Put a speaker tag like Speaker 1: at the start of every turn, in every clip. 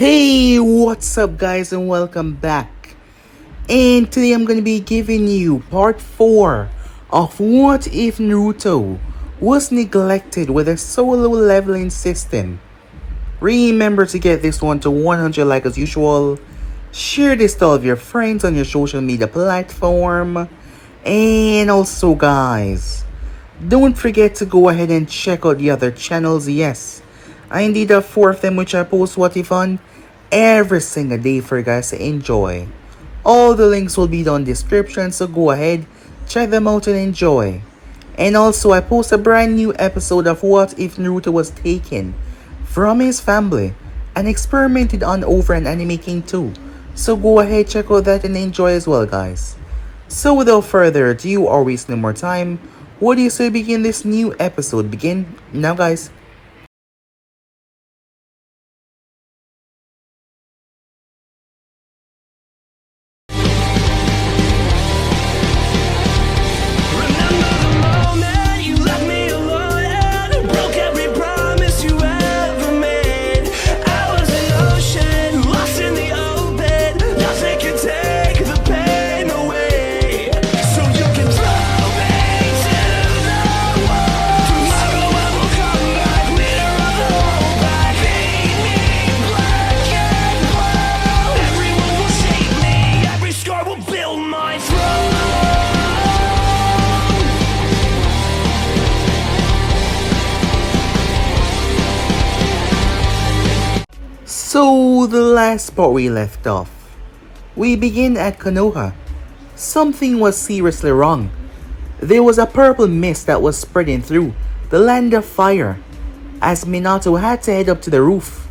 Speaker 1: Hey, what's up, guys, and welcome back. And today I'm going to be giving you part 4 of What If Naruto Was Neglected with a solo leveling system. Remember to get this one to 100 like as usual. Share this to all of your friends on your social media platform. And also, guys, don't forget to go ahead and check out the other channels. Yes, I indeed have 4 of them which I post What If on every single day for you guys to enjoy. All the links will be down in the description, so go ahead, check them out and enjoy. And also, I post a brand new episode of What If Naruto Was Taken from his family and experimented on over an Anime King too. So go ahead, check out that and enjoy as well, guys. So without further ado or waste no more time, what do you say we begin this new episode? Begin now, guys. So the last part we left off, we begin at Konoha. Something was seriously wrong. There was a purple mist that was spreading through the land of fire as Minato had to head up to the roof.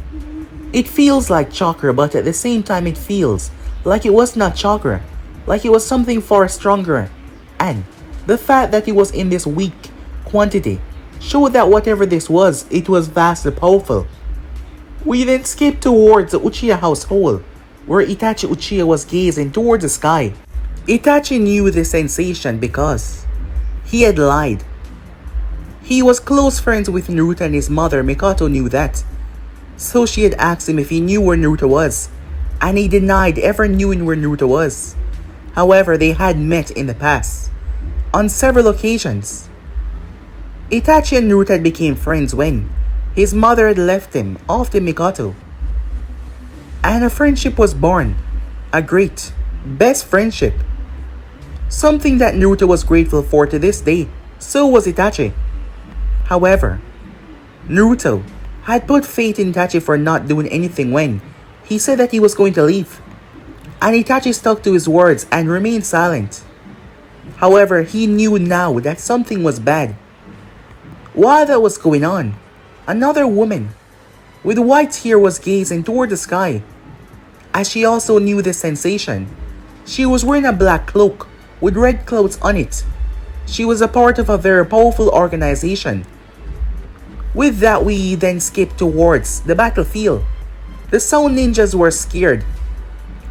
Speaker 1: It feels like chakra, but at the same time it feels like it was not chakra, like it was something far stronger. And the fact that it was in this weak quantity showed that whatever this was, it was vastly powerful. We then skip towards the Uchiha household, where Itachi Uchiha was gazing towards the sky. Itachi knew the sensation because he had lied. He was close friends with Naruto and his mother. Mikoto knew that. So she had asked him if he knew where Naruto was, and he denied ever knowing where Naruto was. However, they had met in the past, on several occasions. Itachi and Naruto had become friends when his mother had left him off to Mikoto, and a friendship was born, a great, best friendship. Something that Naruto was grateful for to this day, so was Itachi. However, Naruto had put faith in Itachi for not doing anything when he said that he was going to leave, and Itachi stuck to his words and remained silent. However, he knew now that something was bad. While that was going on, another woman with white hair was gazing toward the sky. As she also knew the sensation, she was wearing a black cloak with red clouds on it. She was a part of a very powerful organization. With that, we then skip towards the battlefield. The Sound Ninjas were scared,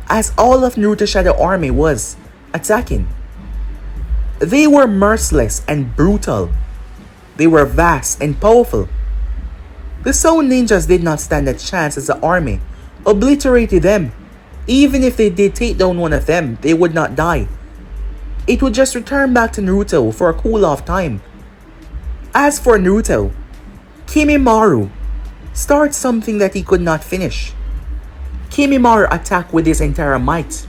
Speaker 1: as all of Naruto's Shadow Army was attacking. They were merciless and brutal. They were vast and powerful. The Sound Ninjas did not stand a chance as the army obliterated them. Even if they did take down one of them, they would not die. It would just return back to Naruto for a cool-off time. As for Naruto, Kimimaro started something that he could not finish. Kimimaro attacked with his entire might.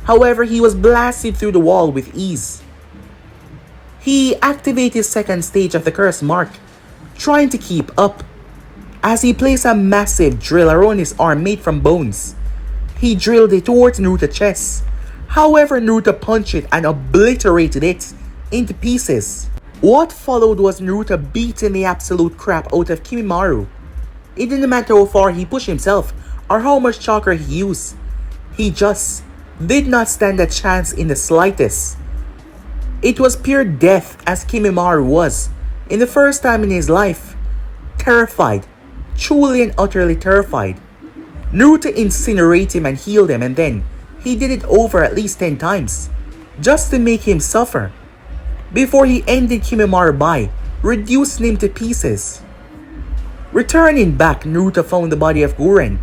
Speaker 1: However, he was blasted through the wall with ease. He activated his second stage of the curse mark, trying to keep up. As he placed a massive drill around his arm made from bones, he drilled it towards Naruto's chest. However, Naruto punched it and obliterated it into pieces. What followed was Naruto beating the absolute crap out of Kimimaro. It didn't matter how far he pushed himself or how much chakra he used. He just did not stand a chance in the slightest. It was pure death as Kimimaro was, in the first time in his life, terrified. Truly and utterly terrified. Naruto incinerated him and healed him, and then he did it over at least 10 times, just to make him suffer, before he ended Kimimaro by reducing him to pieces. Returning back, Naruto found the body of Guren.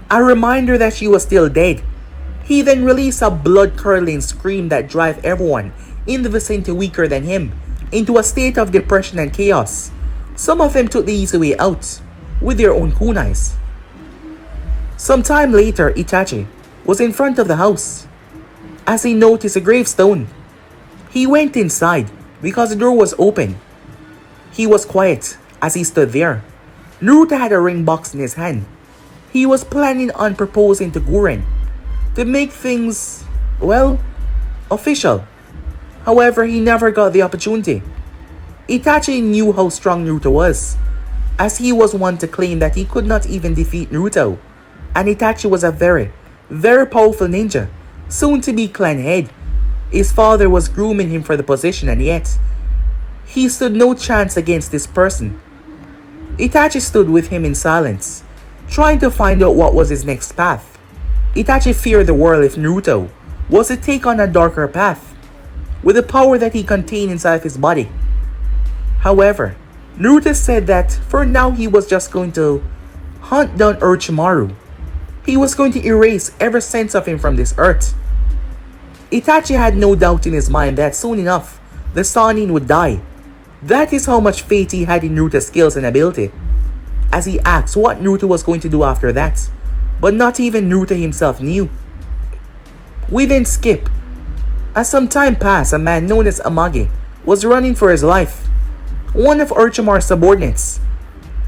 Speaker 1: a reminder that she was still dead. He then released a blood-curdling scream that drove everyone in the vicinity weaker than him into a state of depression and chaos. Some of them took the easy way out with their own kunais. Some time later, Itachi was in front of the house as he noticed a gravestone. He went inside because the door was open. He was quiet as he stood there. Naruto had a ring box in his hand. He was planning on proposing to Guren to make things, well, official. However, he never got the opportunity. Itachi knew how strong Naruto was, as he was one to claim that he could not even defeat Naruto. And Itachi was a very, very powerful ninja, soon to be clan head. His father was grooming him for the position, and yet he stood no chance against this person. Itachi stood with him in silence, trying to find out what was his next path. Itachi feared the world if Naruto was to take on a darker path, with the power that he contained inside of his body. However, Naruto said that for now he was just going to hunt down Orochimaru. He was going to erase every sense of him from this earth. Itachi had no doubt in his mind that soon enough, the Sannin would die. That is how much faith he had in Naruto's skills and ability, as he asked what Naruto was going to do after that, but not even Naruto himself knew. We then skip. As some time passed, a man known as Amage was running for his life, one of Orochimaru's subordinates.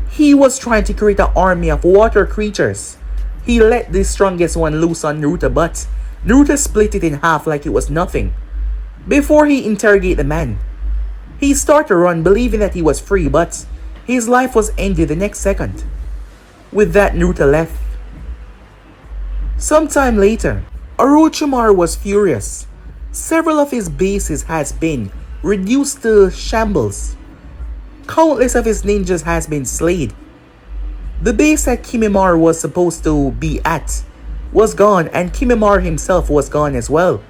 Speaker 1: He was trying to create an army of water creatures. He let the strongest one loose on Naruto, but Naruto split it in half like it was nothing. Before he interrogated the man, he started to run, believing that he was free, but his life was ended the next second. With that, Naruto left. Sometime later, Orochimaru was furious. Several of his bases has been reduced to shambles. Countless of his ninjas has been slain. The base that Kimimaro was supposed to be at was gone, and Kimimaro himself was gone as well.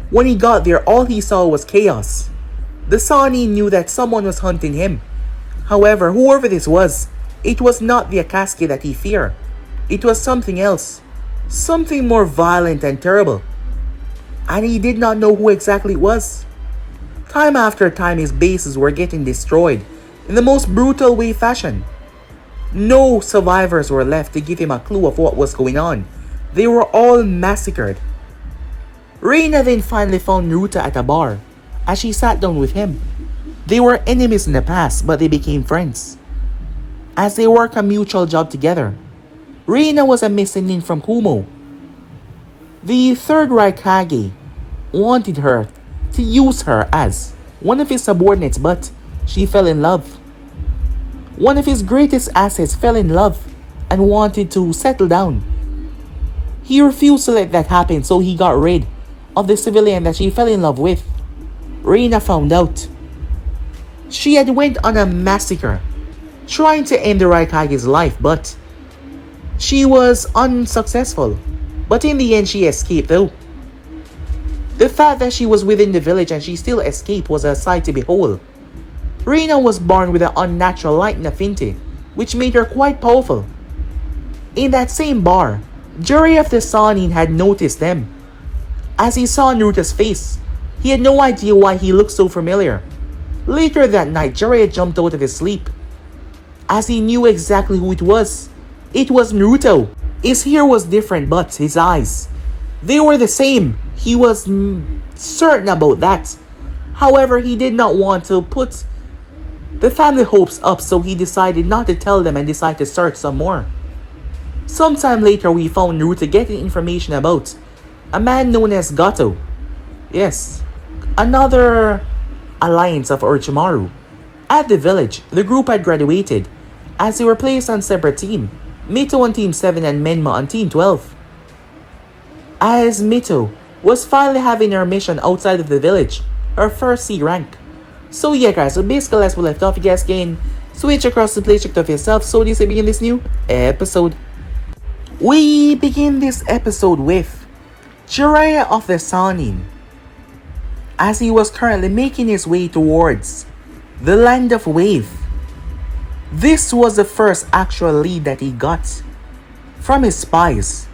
Speaker 1: When he got there, all he saw was chaos. The Sannin knew that someone was hunting him. However, whoever this was, it was not the Akatsuki that he feared. It was something else. Something more violent and terrible. And he did not know who exactly it was. Time after time, his bases were getting destroyed in the most brutal way fashion. No survivors were left to give him a clue of what was going on. They were all massacred. Reina then finally found Naruto at a bar as she sat down with him. They were enemies in the past, but they became friends as they worked a mutual job together. Reina was a missing nin from Kumo. The third Raikage wanted her to use her as one of his subordinates, but she fell in love. One of his greatest assets fell in love and wanted to settle down. He refused to let that happen, so he got rid of the civilian that she fell in love with. Reina found out. She had went on a massacre, trying to end the Raikage's life, but she was unsuccessful. But in the end, she escaped though. The fact that she was within the village and she still escaped was a sight to behold. Reina was born with an unnatural light in affinity, which made her quite powerful. In that same bar, Jiraiya of the Sannin had noticed them. As he saw Naruto's face, he had no idea why he looked so familiar. Later that night, Jiraiya jumped out of his sleep, as he knew exactly who it was. It was Naruto. His hair was different, but his eyes, they were the same. He was certain about that. However, he did not want to put the family hopes up, so he decided not to tell them and decided to search some more. Sometime later, we found Naruto getting information about a man known as Gato. Yes, another alliance of Orochimaru. At the village, the group had graduated, as they were placed on separate teams. Mito on Team 7 and Menma on Team 12. As Mito was finally having her mission outside of the village, her first C rank. So yeah guys, so basically as we left off, you guys can switch across the playcheck of yourself. So this will begin this new episode. We begin this episode with Jiraiya of the Sannin, as he was currently making his way towards the Land of Wave. This was the first actual lead that he got From his spies,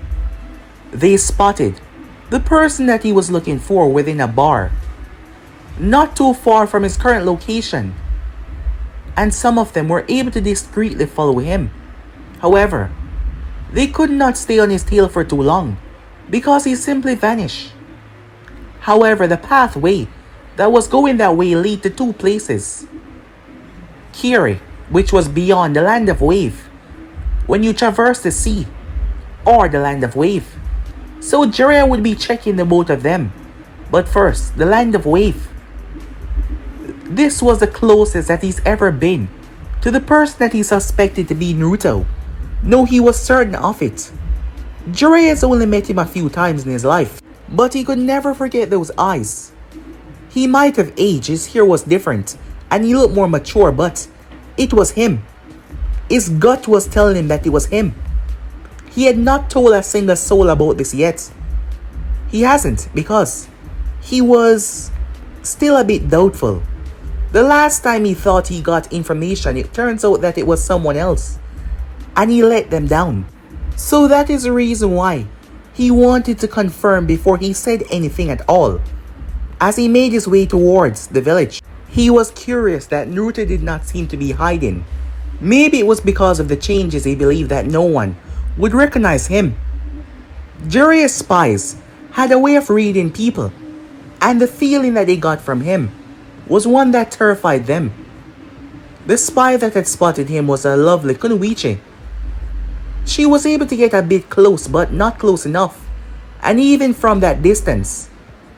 Speaker 1: they spotted the person that he was looking for within a bar, not too far from his current location, and some of them were able to discreetly follow him. However, they could not stay on his tail for too long because he simply vanished. However, the pathway that was going that way led to two places. Kiri, which was beyond the land of Wave, when you traverse the sea, or the land of Wave. So Jiraiya would be checking the both of them. But first, the land of Wave. This was the closest that he's ever been to the person that he suspected to be Naruto. No, he was certain of it. Jiraiya has only met him a few times in his life, but he could never forget those eyes. He might have aged, his hair was different, and he looked more mature, but it was him. His gut was telling him that it was him. He had not told a single soul about this yet. He hasn't, because he was still a bit doubtful. The last time he thought he got information, it turns out that it was someone else, and he let them down. So that is the reason why he wanted to confirm before he said anything at all. As he made his way towards the village, he was curious that Naruto did not seem to be hiding. Maybe it was because of the changes he believed that no one would recognize him. Jiraiya's spies had a way of reading people, and the feeling that they got from him was one that terrified them. The spy that had spotted him was a lovely Kunoichi. She was able to get a bit close, but not close enough, and even from that distance,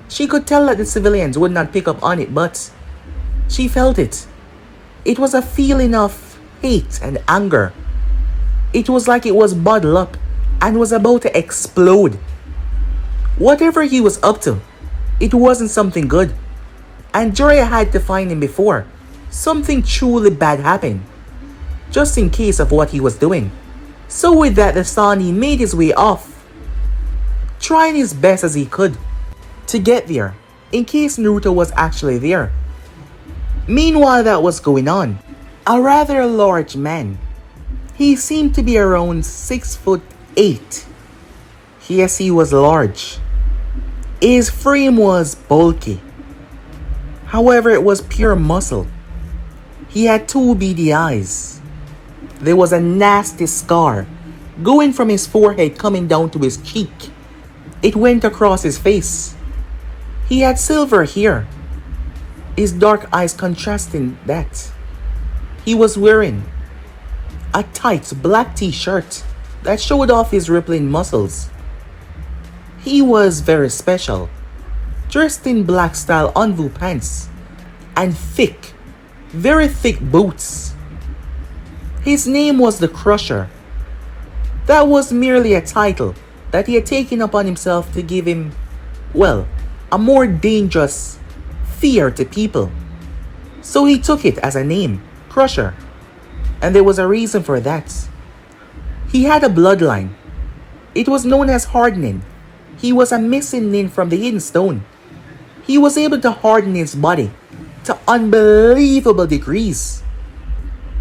Speaker 1: she could tell that the civilians would not pick up on it, but she felt it. It was a feeling of hate and anger. It was like it was bottled up and was about to explode. Whatever he was up to, it wasn't something good. And Jiraiya had to find him before something truly bad happened, just in case of what he was doing. So with that, the Sannin made his way off, trying his best as he could to get there, in case Naruto was actually there. Meanwhile that was going on, a rather large man. He seemed to be around 6'8". Yes, he was large. His frame was bulky. However, it was pure muscle. He had two beady eyes. There was a nasty scar going from his forehead coming down to his cheek. It went across his face. He had silver hair, his dark eyes contrasting that. He was wearing a tight black t-shirt that showed off his rippling muscles. He was very special, dressed in black style Anbu pants and thick, very thick boots. His name was the Crusher. That was merely a title that he had taken upon himself to give him, well, a more dangerous fear to people. So he took it as a name, Crusher, and there was a reason for that. He had a bloodline. It was known as hardening. He was a missing link from the Hidden Stone. He was able to harden his body to unbelievable degrees,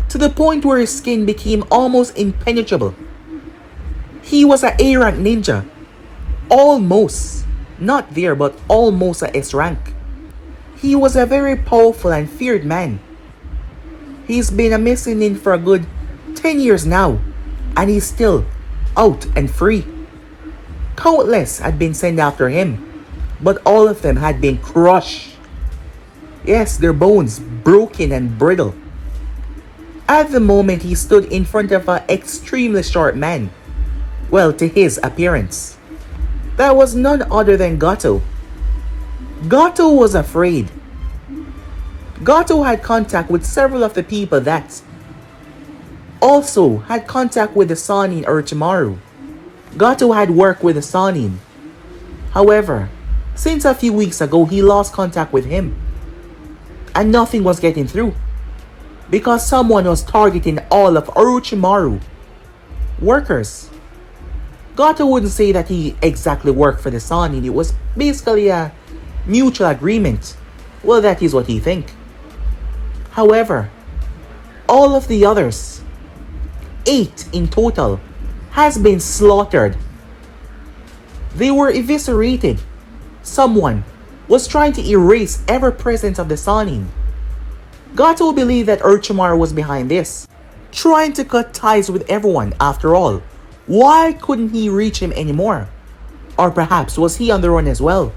Speaker 1: to the point where his skin became almost impenetrable. He was an A rank ninja, almost, not there but almost a S rank. He was a very powerful and feared man. He's been a missing link for a good 10 years now, and he's still out and free. Countless had been sent after him, but all of them had been crushed. Yes, their bones broken and brittle. At the moment, he stood in front of an extremely short man. Well, to his appearance. That was none other than Gato. Gato was afraid. Gato had contact with several of the people that also had contact with the Sannin Orochimaru. Gato had worked with the Sannin. However, since a few weeks ago, he lost contact with him, and nothing was getting through, because someone was targeting all of Orochimaru workers. Gato wouldn't say that he exactly worked for the Sannin. It was basically a mutual agreement. Well, that is what he think. However, all of the others, 8 in total, has been slaughtered. They were eviscerated. Someone was trying to erase every presence of the Sannin. Gato believed that Orochimaru was behind this, trying to cut ties with everyone. After all, why couldn't he reach him anymore? Or perhaps was he on the run as well?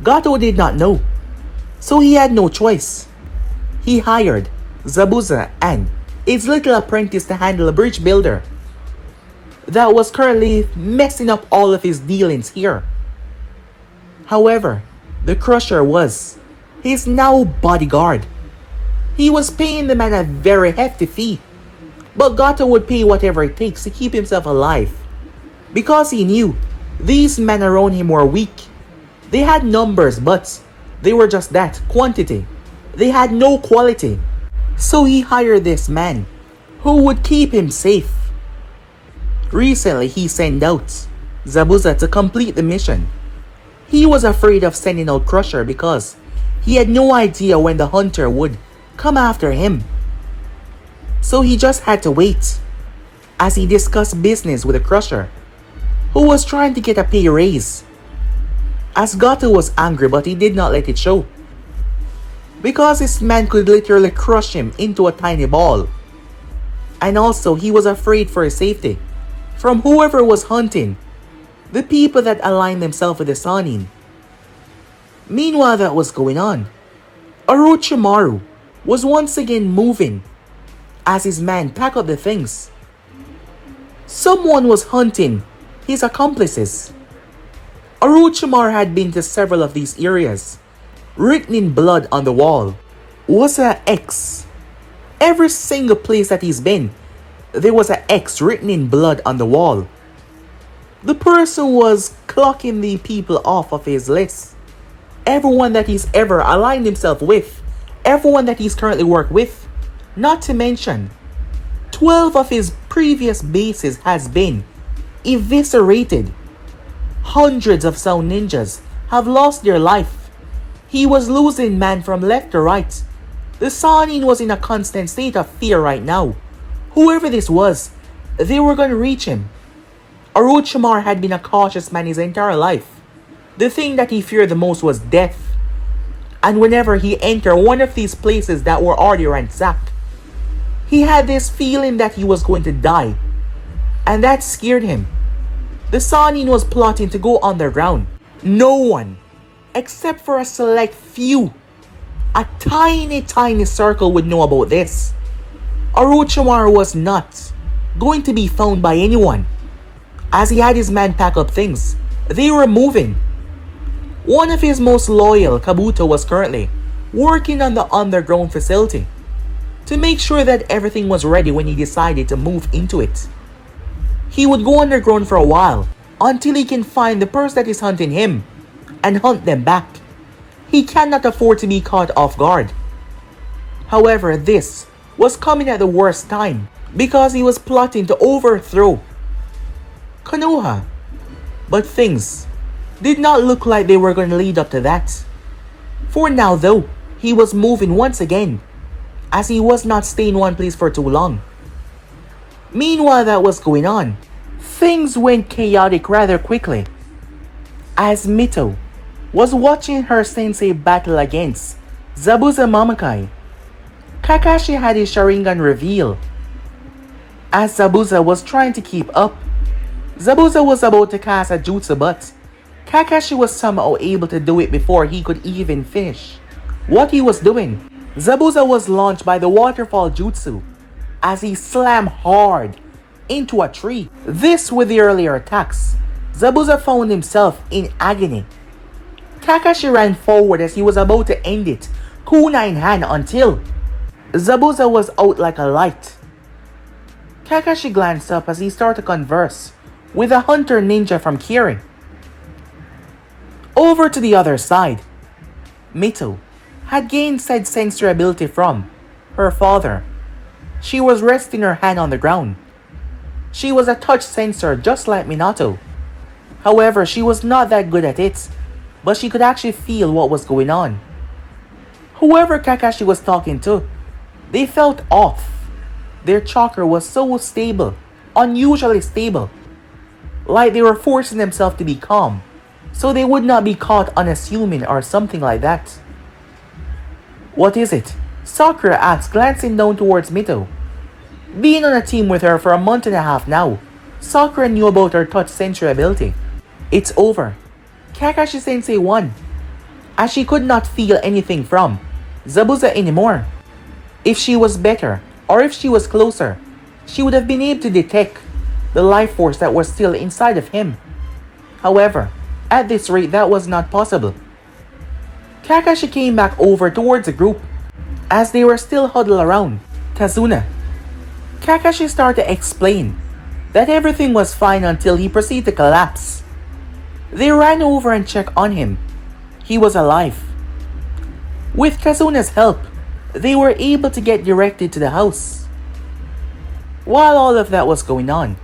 Speaker 1: Gato did not know, so he had no choice. He hired Zabuza and his little apprentice to handle a bridge builder that was currently messing up all of his dealings here. However, the Crusher was his now bodyguard. He was paying the man a very hefty fee, but Gato would pay whatever it takes to keep himself alive, because he knew these men around him were weak. They had numbers, but they were just that, quantity. They had no quality. So he hired this man who would keep him safe. Recently, he sent out Zabuza to complete the mission. He was afraid of sending out Crusher because he had no idea when the hunter would come after him. So he just had to wait as he discussed business with the Crusher, who was trying to get a pay raise. As Gato was angry, but he did not let it show, because this man could literally crush him into a tiny ball. And also, he was afraid for his safety from whoever was hunting the people that aligned themselves with the Sannin. Meanwhile that was going on, Orochimaru was once again moving as his men packed up the things. Someone was hunting his accomplices. Orochimaru had been to several of these areas. Written in blood on the wall was an X. Every single place that he's been, there was an X written in blood on the wall. The person was clocking the people off of his list. Everyone that he's ever aligned himself with, everyone that he's currently worked with. Not to mention, 12 of his previous bases has been eviscerated. Hundreds of Sound Ninjas have lost their life. He was losing men from left to right. The Sannin was in a constant state of fear right now. Whoever this was, they were going to reach him. Orochimaru had been a cautious man his entire life. The thing that he feared the most was death. And whenever he entered one of these places that were already ransacked, he had this feeling that he was going to die. And that scared him. The Sannin was plotting to go underground. No one, except for a select few, a tiny circle would know about this. Orochimaru was not going to be found by anyone. As he had his men pack up things, they were moving. One of his most loyal, Kabuto, was currently working on the underground facility to make sure that everything was ready when he decided to move into it. He would go underground for a while until he can find the person that is hunting him and hunt them back. He cannot afford to be caught off guard. However, this was coming at the worst time because he was plotting to overthrow Konoha. But things did not look like they were going to lead up to that. For now though, he was moving once again, as he was not staying in one place for too long. Meanwhile that was going on, things went chaotic rather quickly, as Mito was watching her sensei battle against Zabuza Mamakai. Kakashi had his Sharingan reveal. As Zabuza was trying to keep up, Zabuza was about to cast a jutsu, but Kakashi was somehow able to do it before he could even finish what he was doing. Zabuza was launched by the waterfall jutsu as he slammed hard into a tree. This with the earlier attacks, Zabuza found himself in agony. Kakashi ran forward as he was about to end it, kunai in hand, until Zabuza was out like a light. Kakashi glanced up as he started to converse with a hunter ninja from Kirin. Over to the other side, Mito had gained said sensory ability from her father. She was resting her hand on the ground. She was a touch sensor just like Minato. However, she was not that good at it, but she could actually feel what was going on. Whoever Kakashi was talking to, they felt off. Their chakra was so stable, unusually stable. like they were forcing themselves to be calm, so they would not be caught unassuming or something like that. What is it? Sakura asked, glancing down towards Mito. Being on a team with her for a month and a half now, Sakura knew about her touch sensory ability. It's over. Kakashi-sensei won, as she could not feel anything from Zabuza anymore. If she was better, or if she was closer, she would have been able to detect the life force that was still inside of him. However, at this rate that was not possible. Kakashi came back over towards the group as they were still huddled around Kazuna. Kakashi started to explain that everything was fine until he proceeded to collapse. They ran over and checked on him. He was alive. With Kazuna's help, they were able to get directed to the house. While all of that was going on,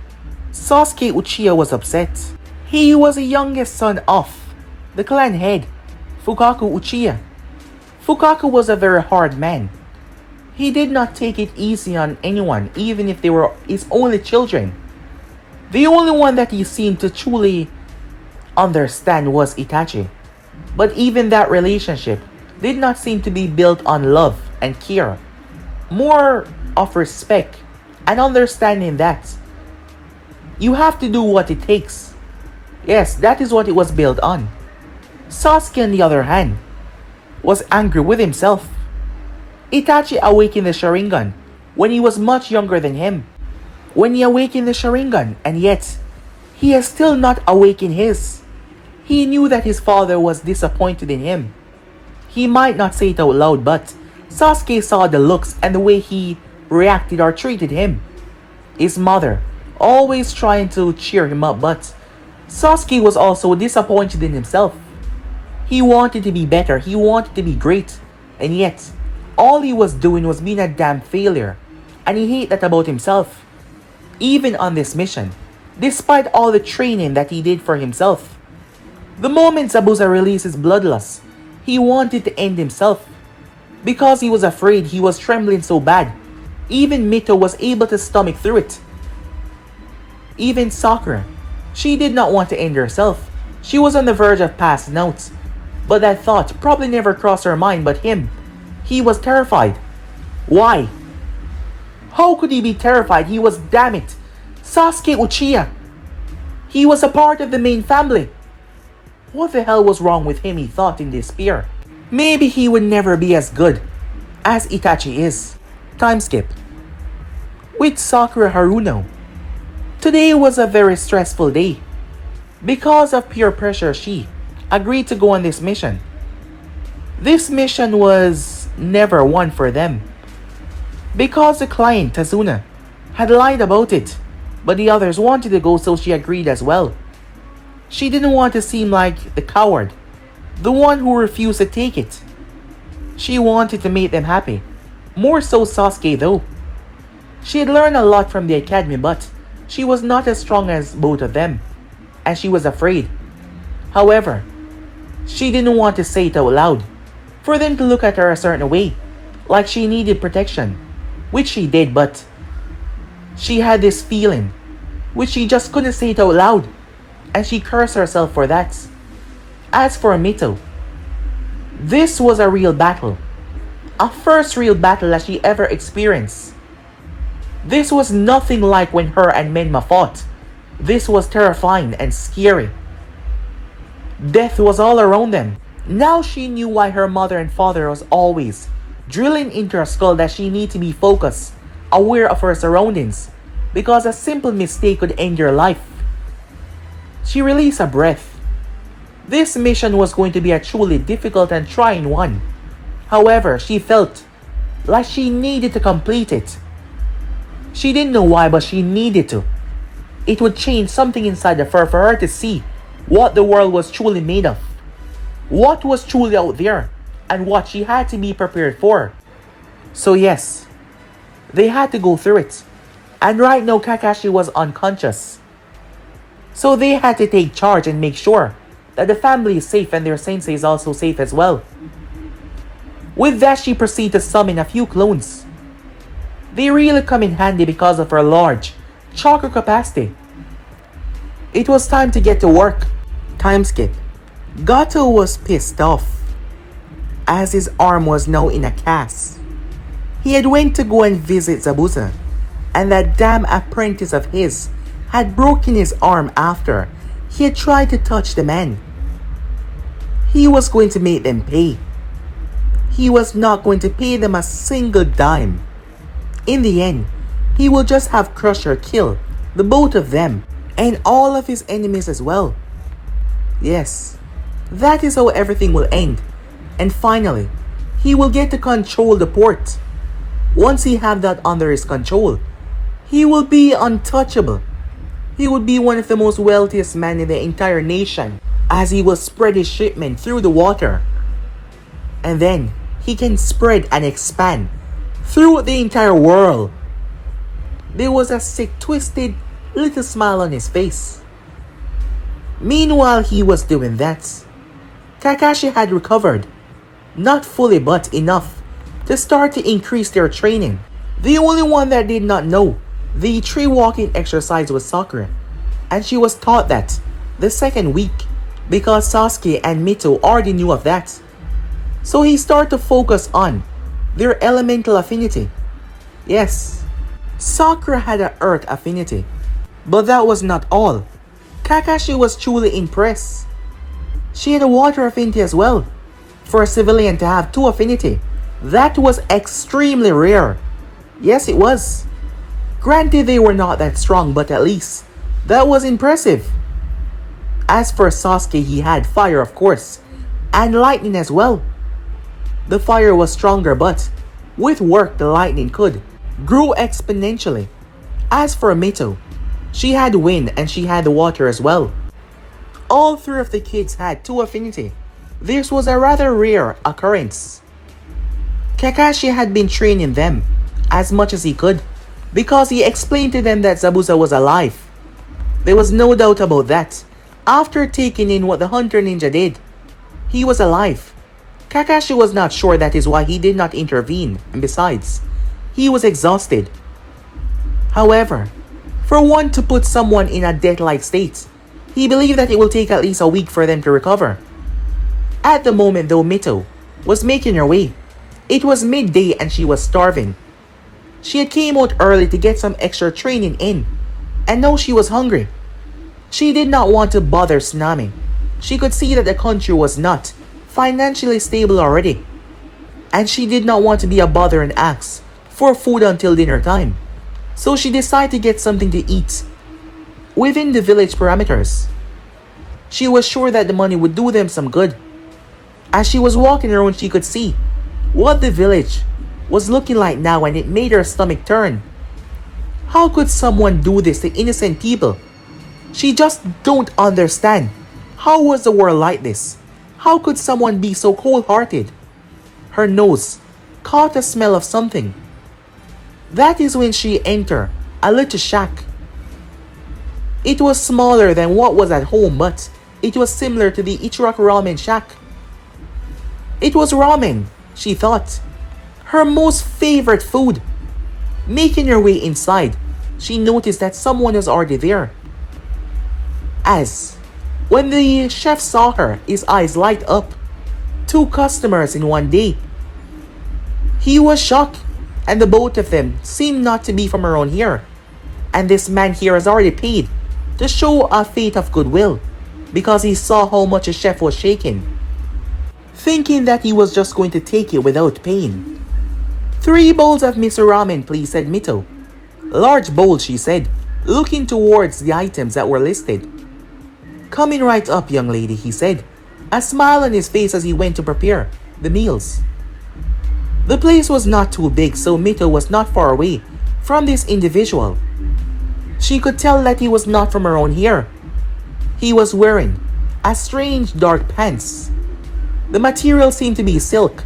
Speaker 1: Sasuke Uchiha was upset. He was the youngest son of the clan head, Fukaku Uchiha. Fukaku was a very hard man. He did not take it easy on anyone, even if they were his only children. The only one that he seemed to truly understand was Itachi. But even that relationship did not seem to be built on love and care, more of respect and understanding that you have to do what it takes. Yes, that is what it was built on. Sasuke, on the other hand, was angry with himself. Itachi awakened the Sharingan when he was much younger than him. When he awakened the Sharingan, and yet he has still not awakened his. He knew that his father was disappointed in him. He might not say it out loud, but Sasuke saw the looks and the way he reacted or treated him. His mother, always trying to cheer him up, but Sasuke was also disappointed in himself. He wanted to be better, he wanted to be great, and yet all he was doing was being a damn failure, and he hated that about himself. Even on this mission, despite all the training that he did for himself, the moment Zabuza released his bloodlust, he wanted to end himself. Because he was afraid, he was trembling so bad. Even Mito was able to stomach through it. Even Sakura, she did not want to end herself. She was on the verge of passing out. But that thought probably never crossed her mind, but him, he was terrified. Why? How could he be terrified? He was, damn it, Sasuke Uchiha. He was a part of the main family. What the hell was wrong with him, he thought in despair. Maybe he would never be as good as Itachi is. Time skip. With Sakura Haruno. Today was a very stressful day. Because of peer pressure, she agreed to go on this mission. This mission was never one for them. Because the client, Tazuna, had lied about it, but the others wanted to go, so she agreed as well. She didn't want to seem like the coward, the one who refused to take it. She wanted to make them happy. More so Sasuke though. She had learned a lot from the academy, but she was not as strong as both of them, and she was afraid. However, she didn't want to say it out loud, for them to look at her a certain way, like she needed protection, which she did, but she had this feeling, which she just couldn't say it out loud, and she cursed herself for that. As for Mito, this was a real battle. A first real battle that she ever experienced. This was nothing like when her and Menma fought. This was terrifying and scary. Death was all around them. Now she knew why her mother and father was always drilling into her skull that she needed to be focused, aware of her surroundings, because a simple mistake could end your life. She released a breath. This mission was going to be a truly difficult and trying one. However, she felt like she needed to complete it. She didn't know why, but she needed to. It would change something inside of her for her to see what the world was truly made of, what was truly out there, and what she had to be prepared for. So yes, they had to go through it. And right now Kakashi was unconscious. So they had to take charge and make sure that the family is safe and their sensei is also safe as well. With that, she proceeded to summon a few clones. They really come in handy because of her large chakra capacity. It was time to get to work. Time skip. Gato was pissed off, as his arm was now in a cast. He had went to go and visit Zabuza, and that damn apprentice of his had broken his arm after he had tried to touch the man. He was going to make them pay. He was not going to pay them a single dime. In the end, he will just have Crusher kill the both of them and all of his enemies as well. Yes, that is how everything will end. And finally, he will get to control the port. Once he have that under his control, he will be untouchable. He would be one of the most wealthiest men in the entire nation, as he will spread his shipment through the water. And then, he can spread and expand through the entire world. There was a sick, twisted little smile on his face. Meanwhile he was doing that, Kakashi had recovered. Not fully, but enough to start to increase their training. The only one that did not know the tree walking exercise was Sakura, and she was taught that the second week because Sasuke and Mito already knew of that. So he started to focus on their elemental affinity. Yes, Sakura had an earth affinity, but that was not all. Kakashi was truly impressed. She had a water affinity as well. For a civilian to have two affinity, that was extremely rare. Yes, it was. Granted, they were not that strong, but at least that was impressive. As for Sasuke, he had fire, of course, and lightning as well. The fire was stronger, but with work, the lightning could grow exponentially. As for Mito, she had wind and she had the water as well. All three of the kids had two affinity. This was a rather rare occurrence. Kakashi had been training them as much as he could because he explained to them that Zabuza was alive. There was no doubt about that. After taking in what the Hunter Ninja did, he was alive. Kakashi was not sure, that is why he did not intervene, and besides, he was exhausted. However, for one to put someone in a death-like state, he believed that it will take at least a week for them to recover. At the moment though, Mito was making her way. It was midday and she was starving. She had came out early to get some extra training in, and now she was hungry. She did not want to bother Tsunami. She could see that the country was not financially stable already, and she did not want to be a bother and ask for food until dinner time. So she decided to get something to eat within the village parameters. She was sure that the money would do them some good. As she was walking around, she could see what the village was looking like now, and it made her stomach turn. How could someone do this to innocent people? She just don't understand. How was the world like this? How could someone be so cold-hearted? Her nose caught a smell of something. That is when she entered a little shack. It was smaller than what was at home, but it was similar to the Ichiraku ramen shack. It was ramen, she thought, her most favorite food. Making her way inside, she noticed that someone was already there. As when the chef saw her, his eyes light up. 2 customers in one day. He was shocked, and the both of them seemed not to be from around here. And this man here has already paid to show a faith of goodwill, because he saw how much the chef was shaking, thinking that he was just going to take it without paying. 3 bowls of miso ramen, please, said Mito. Large bowl, she said, looking towards the items that were listed. Coming right up, young lady, he said, a smile on his face as he went to prepare the meals. The place was not too big, so Mito was not far away from this individual. She could tell that he was not from around here. He was wearing a strange dark pants. The material seemed to be silk.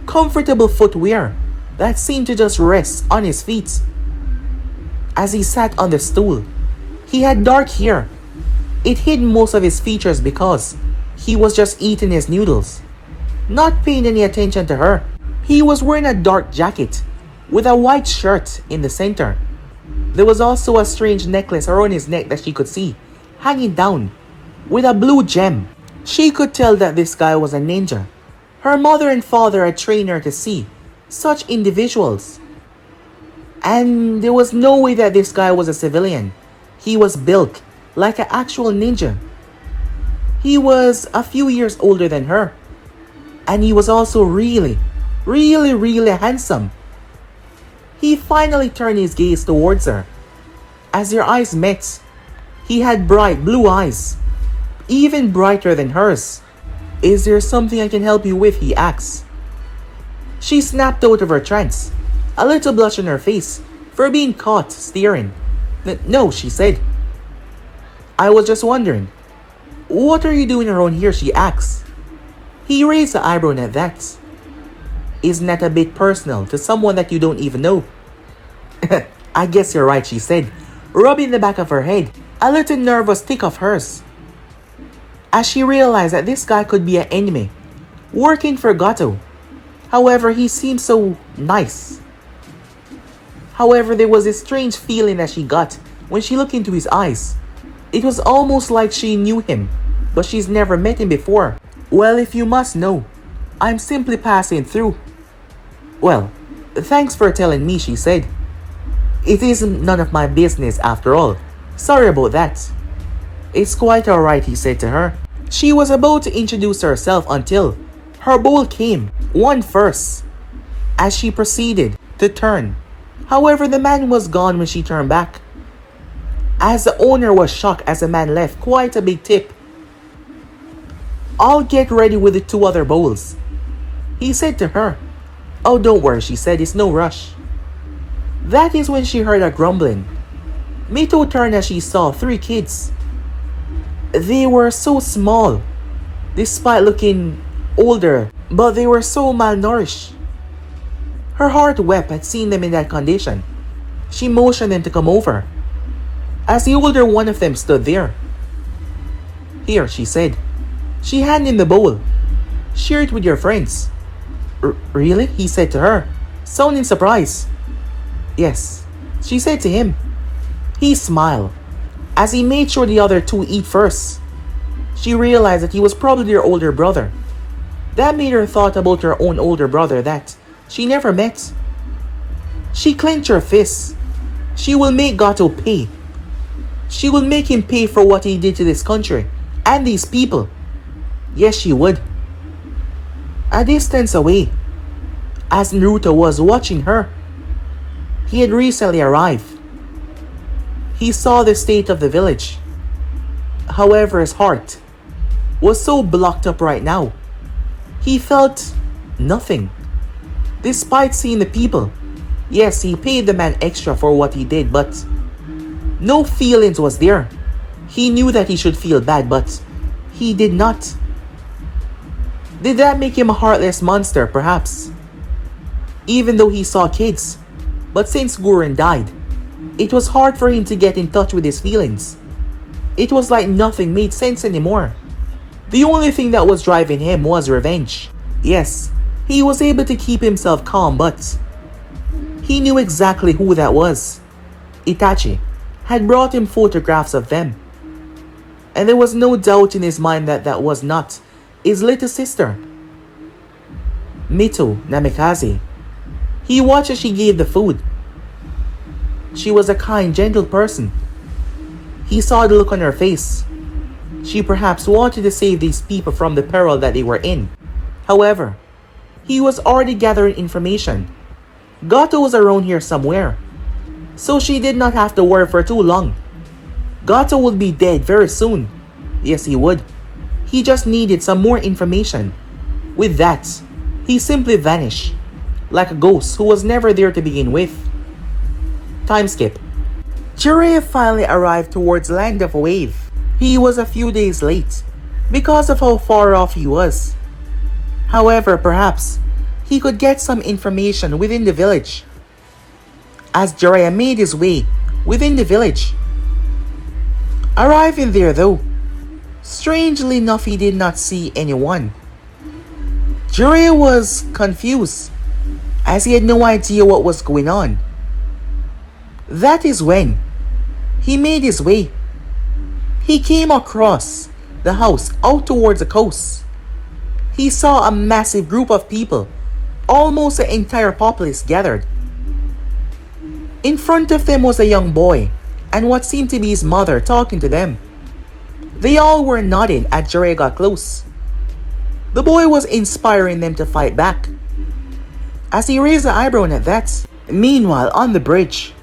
Speaker 1: Comfortable footwear that seemed to just rest on his feet. As he sat on the stool, he had dark hair. It hid most of his features because he was just eating his noodles, not paying any attention to her. He was wearing a dark jacket with a white shirt in the center. There was also a strange necklace around his neck that she could see, hanging down, with a blue gem. She could tell that this guy was a ninja. Her mother and father had trained her to see such individuals. And there was no way that this guy was a civilian. He was built like an actual ninja. He was a few years older than her. And he was also really handsome. He finally turned his gaze towards her. As their eyes met, he had bright blue eyes, even brighter than hers. "Is there something I can help you with?" he asked. She snapped out of her trance, a little blush on her face for being caught staring. "No," she said. "I was just wondering, what are you doing around here?" she asked. He raised an eyebrow at that. "Isn't that a bit personal to someone that you don't even know?" "I guess you're right," she said, rubbing the back of her head, a little nervous tick of hers, as she realized that this guy could be an enemy, working for Gato. However, he seemed so nice. However, there was a strange feeling that she got when she looked into his eyes. It was almost like she knew him, but she's never met him before. "Well, if you must know, I'm simply passing through." "Well, thanks for telling me," she said. "It isn't none of my business after all. Sorry about that." "It's quite alright," he said to her. She was about to introduce herself until her bowl came, one first, as she proceeded to turn. However, the man was gone when she turned back. As the owner was shocked as the man left quite a big tip. "I'll get ready with the 2 other bowls," he said to her. "Oh, don't worry," she said, "it's no rush." That is when she heard a grumbling. Mito turned as she saw 3 kids. They were so small, despite looking older, but they were so malnourished. Her heart wept at seeing them in that condition. She motioned them to come over, as the older one of them stood there. "Here," she said. She handed him the bowl. "Share it with your friends." Really?" he said to her, sounding surprised. "Yes," she said to him. He smiled, as he made sure the other 2 eat first. She realized that he was probably their older brother. That made her thought about her own older brother that she never met. She clenched her fists. She will make Gato pay. She will make him pay for what he did to this country and these people. Yes, she would. A distance away, as Naruto was watching her. He had recently arrived. He saw the state of the village. However, his heart was so blocked up right now. He felt nothing. Despite seeing the people, yes, he paid the man extra for what he did, but no feelings was there. He knew that he should feel bad, but he did not. Did that make him a heartless monster, perhaps? Even though he saw kids, but since Gurren died, it was hard for him to get in touch with his feelings. It was like nothing made sense anymore. The only thing that was driving him was revenge. Yes, he was able to keep himself calm, but he knew exactly who that was. Itachi had brought him photographs of them, and there was no doubt in his mind that that was not his little sister, Mito Namikaze. He watched as she gave the food. She was a kind, gentle person. He saw the look on her face. She perhaps wanted to save these people from the peril that they were in. However, he was already gathering information. Gato was around here somewhere, so she did not have to worry for too long. Gato would be dead very soon. Yes, he would. He just needed some more information. With that, he simply vanished, like a ghost who was never there to begin with. Time skip. Jiraiya finally arrived towards Land of Wave. He was a few days late, because of how far off he was. However, perhaps he could get some information within the village. As Jiraiya made his way within the village. Arriving there though, strangely enough he did not see anyone. Jiraiya was confused, as he had no idea what was going on. That is when he made his way He came across the house out towards the coast. He saw a massive group of people, almost the entire populace gathered. In front of them was a young boy and what seemed to be his mother talking to them. They all were nodding as Jiraiya got close. The boy was inspiring them to fight back. As he raised an eyebrow at that, meanwhile on the bridge,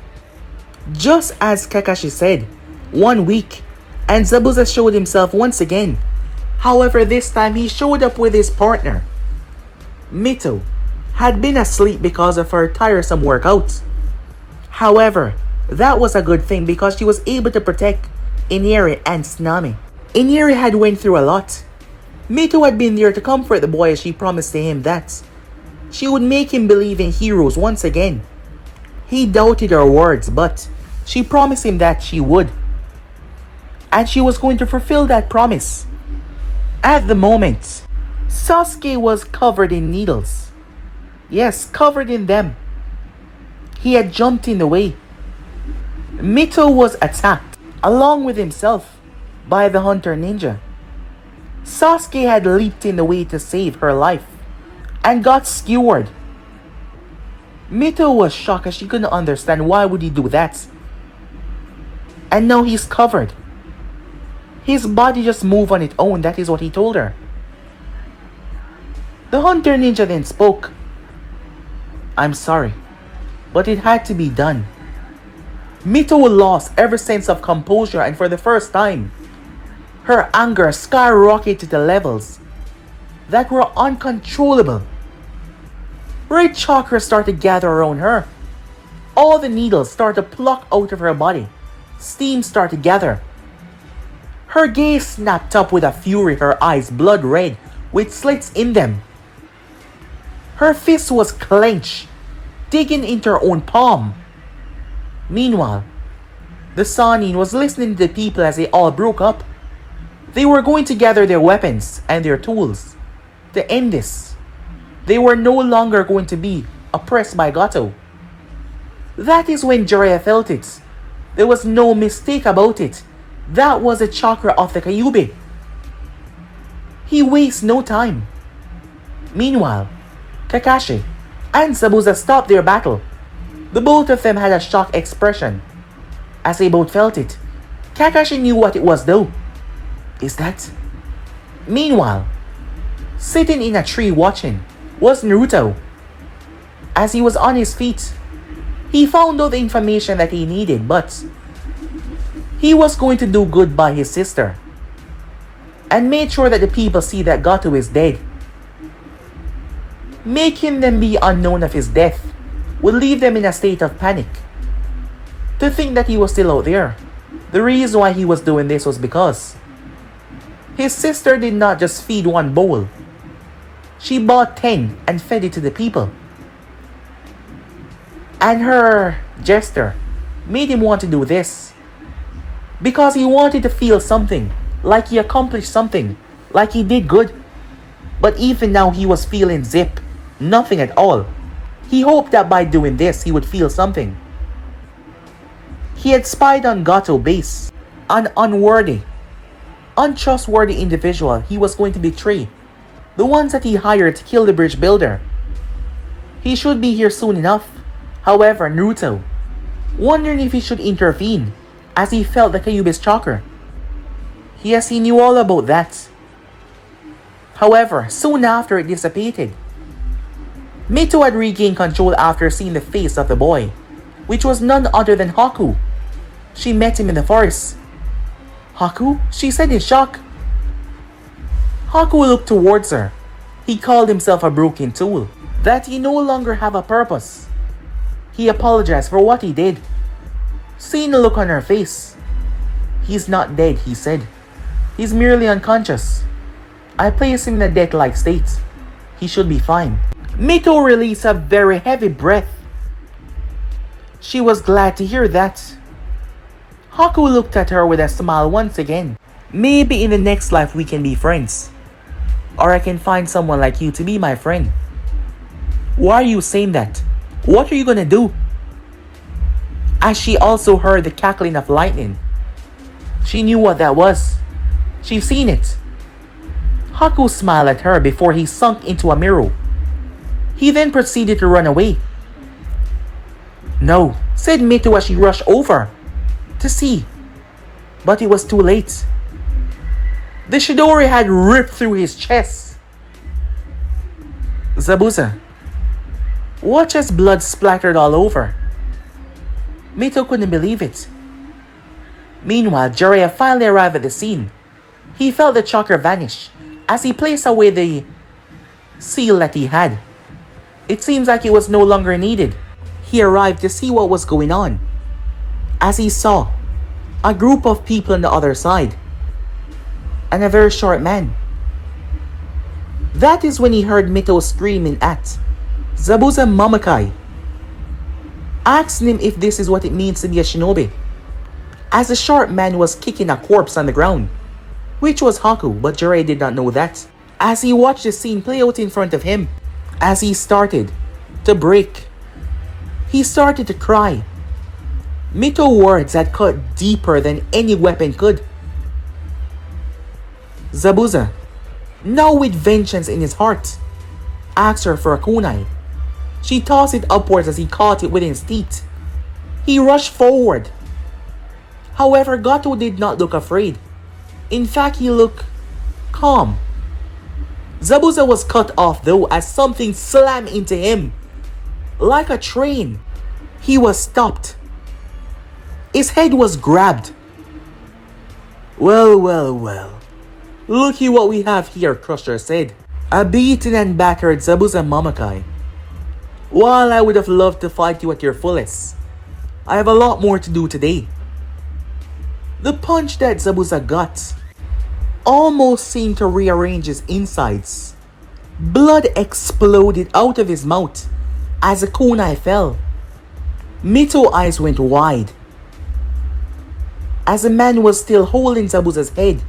Speaker 1: just as Kakashi said, 1 week, and Zabuza showed himself once again. However, this time he showed up with his partner. Mito had been asleep because of her tiresome workout. However, that was a good thing because she was able to protect Iniri and Tsunami. Iniri had went through a lot. Mito had been there to comfort the boy as she promised to him that she would make him believe in heroes once again. He doubted her words, but she promised him that she would. And she was going to fulfill that promise. At the moment, Sasuke was covered in needles. Yes, covered in them. He had jumped in the way. Mito was attacked, along with himself, by the Hunter Ninja. Sasuke had leaped in the way to save her life, and got skewered. Mito was shocked as she couldn't understand why would he do that. And now he's covered. His body just moved on its own, that is what he told her. The Hunter Ninja then spoke. I'm sorry, but it had to be done. Mito lost every sense of composure, and for the first time, her anger skyrocketed to levels that were uncontrollable. Red chakra started to gather around her. All the needles started to pluck out of her body. Steam started to gather. Her gaze snapped up with a fury, her eyes blood red with slits in them. Her fist was clenched, digging into her own palm. Meanwhile, the Sannin was listening to the people as they all broke up. They were going to gather their weapons and their tools to end this. They were no longer going to be oppressed by Gato. That is when Jiraiya felt it. There was no mistake about it. That was the chakra of the Kyuubi. He wastes no time. Meanwhile, Kakashi and Zabuza stopped their battle. The both of them had a shocked expression as they both felt it. Kakashi knew what it was though. Is that? Meanwhile, sitting in a tree watching was Naruto. As he was on his feet, he found out the information that he needed, but he was going to do good by his sister and made sure that the people see that Gato is dead. Making them be unknown of his death would leave them in a state of panic. To think that he was still out there. The reason why he was doing this was because his sister did not just feed one bowl. She bought 10 and fed it to the people. And her gesture made him want to do this. Because he wanted to feel something, like he accomplished something, like he did good. But even now he was feeling zip, nothing at all. He hoped that by doing this he would feel something. He had spied on Gato base, an unworthy, untrustworthy individual he was going to betray. The ones that he hired to kill the bridge builder. He should be here soon enough. However, Naruto, wondering if he should intervene, as he felt the Kyuubi's chakra. Yes, he knew all about that. However, soon after it dissipated. Mito had regained control after seeing the face of the boy, which was none other than Haku. She met him in the forest. Haku? She said in shock. Haku looked towards her. He called himself a broken tool, that he no longer have a purpose. He apologized for what he did. Seeing the look on her face. He's not dead, he said. He's merely unconscious. I placed him in a death-like state. He should be fine. Mito released a very heavy breath. She was glad to hear that. Haku looked at her with a smile once again. Maybe in the next life we can be friends. Or I can find someone like you to be my friend. Why are you saying that? What are you gonna do? As she also heard the cackling of lightning. She knew what that was. She'd seen it. Haku smiled at her before he sunk into a mirror. He then proceeded to run away. No, said Mito as she rushed over to see. But it was too late. The Chidori had ripped through his chest. Zabuza, watch as blood splattered all over. Mito couldn't believe it. Meanwhile, Jiraiya finally arrived at the scene. He felt the chakra vanish as he placed away the seal that he had. It seems like it was no longer needed. He arrived to see what was going on. As he saw a group of people on the other side and a very short man. That is when he heard Mito screaming at Zabuza Mamakai, asking him if this is what it means to be a shinobi, as the short man was kicking a corpse on the ground, which was Haku, but Jiraiya did not know that. As he watched the scene play out in front of him, as he started to break, he started to cry. Mito words had cut deeper than any weapon could. Zabuza, now with vengeance in his heart, asked her for a kunai. She tossed it upwards as he caught it within his teeth. He rushed forward. However, Gato did not look afraid. In fact, he looked calm. Zabuza was cut off though as something slammed into him. Like a train, he was stopped. His head was grabbed. Well. Looky what we have here, Crusher said. A beaten and battered Zabuza Mamakai. While I would have loved to fight you at your fullest, I have a lot more to do today. The punch that Zabuza got almost seemed to rearrange his insides. Blood exploded out of his mouth as a kunai fell. Mito's eyes went wide as the man was still holding Zabuza's head.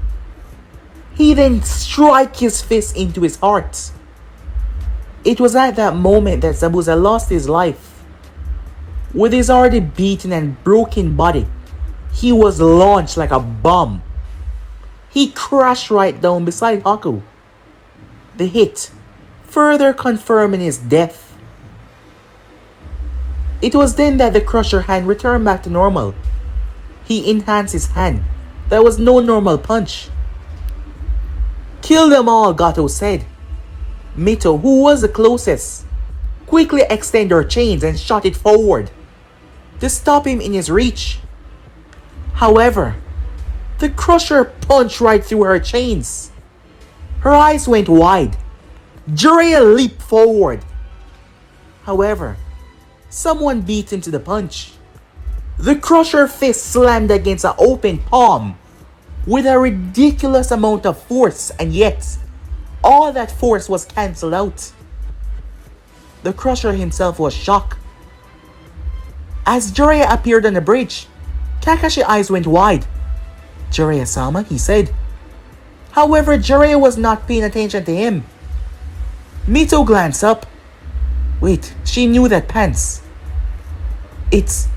Speaker 1: He then struck his fist into his heart. It was at that moment that Zabuza lost his life. With his already beaten and broken body, he was launched like a bomb. He crashed right down beside Haku. The hit further confirming his death. It was then that the Crusher hand returned back to normal. He enhanced his hand. There was no normal punch. Kill them all, Gato said. Mito, who was the closest, quickly extended her chains and shot it forward to stop him in his reach. However, the Crusher punched right through her chains. Her eyes went wide. Jiraiya leaped forward. However, someone beat him to the punch. The Crusher fist slammed against an open palm with a ridiculous amount of force, and yet all that force was cancelled out. The Crusher himself was shocked. As Jiraiya appeared on the bridge, Kakashi's eyes went wide. Jiraiya-sama, he said. However, Jiraiya was not paying attention to him. Mito glanced up. Wait, she knew that pants. It's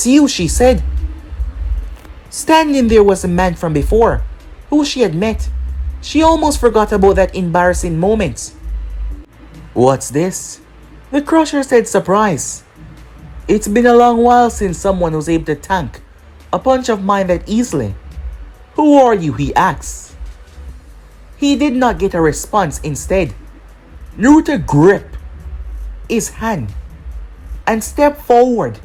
Speaker 1: you, she said. Standing there was a man from before, who she had met. She almost forgot about that embarrassing moment. What's this? The Crusher said, surprised. It's been a long while since someone was able to tank a punch of mine that easily. Who are you? He asked. He did not get a response. Instead, Naruto gripped his hand and stepped forward.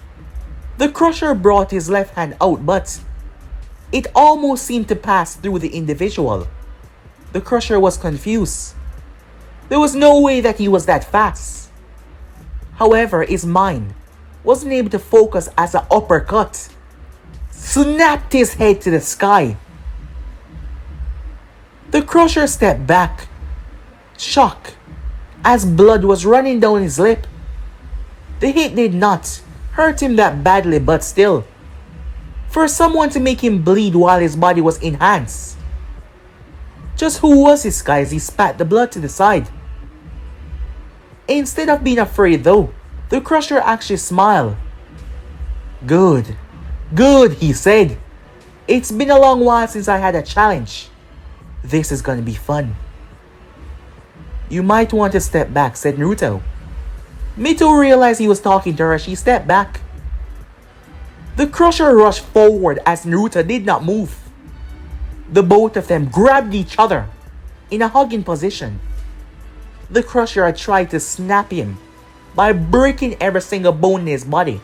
Speaker 1: The Crusher brought his left hand out, but it almost seemed to pass through the individual. The Crusher was confused. There was no way that he was that fast. However, his mind wasn't able to focus as an uppercut snapped his head to the sky. The Crusher stepped back, shocked, as blood was running down his lip. The hit did not hurt him that badly, but still, for someone to make him bleed while his body was enhanced. Just who was this guy as he spat the blood to the side? Instead of being afraid though, the Crusher actually smiled. Good, he said. It's been a long while since I had a challenge. This is gonna be fun. You might want to step back, said Naruto. Mito realized he was talking to her as she stepped back. The Crusher rushed forward as Naruto did not move. The both of them grabbed each other in a hugging position. The Crusher had tried to snap him by breaking every single bone in his body.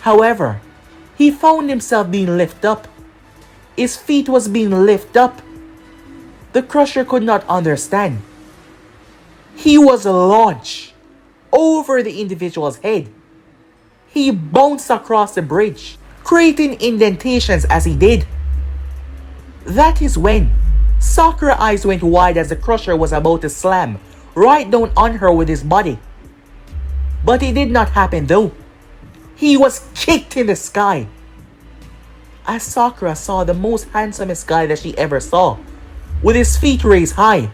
Speaker 1: However, he found himself being lifted up. His feet was being lifted up. The Crusher could not understand. He was launched over the individual's head. He bounced across the bridge, creating indentations as he did. That is when Sakura's eyes went wide as the Crusher was about to slam right down on her with his body. But it did not happen though. He was kicked in the sky. As Sakura saw the most handsomest guy that she ever saw, with his feet raised high,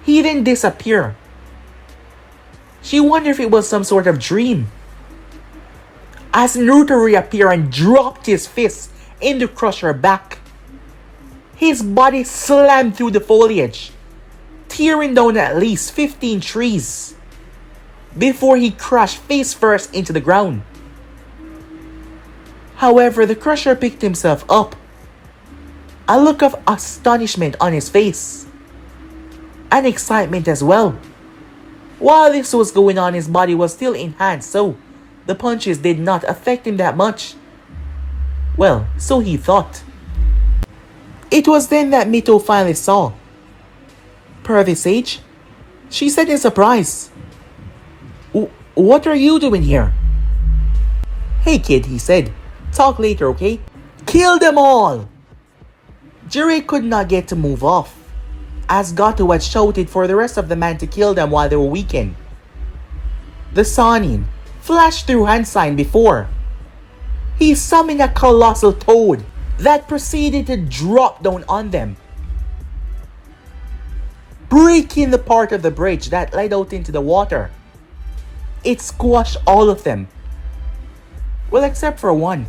Speaker 1: he then disappeared. She wondered if it was some sort of dream. As Naruto reappeared and dropped his fist in the Crusher's back, his body slammed through the foliage, tearing down at least 15 trees, before he crashed face first into the ground. However, the Crusher picked himself up, a look of astonishment on his face, and excitement as well. While this was going on, his body was still enhanced, so the punches did not affect him that much. Well, so he thought. It was then that Mito finally saw. Pervy Sage? She said in surprise. What are you doing here? Hey kid, he said. Talk later, okay? Kill them all! Jiraiya could not get to move off, as Gato had shouted for the rest of the men to kill them while they were weakened. The Sannin flashed through hand sign before. He summoned a colossal toad that proceeded to drop down on them, breaking the part of the bridge that led out into the water. It squashed all of them. Well, except for one,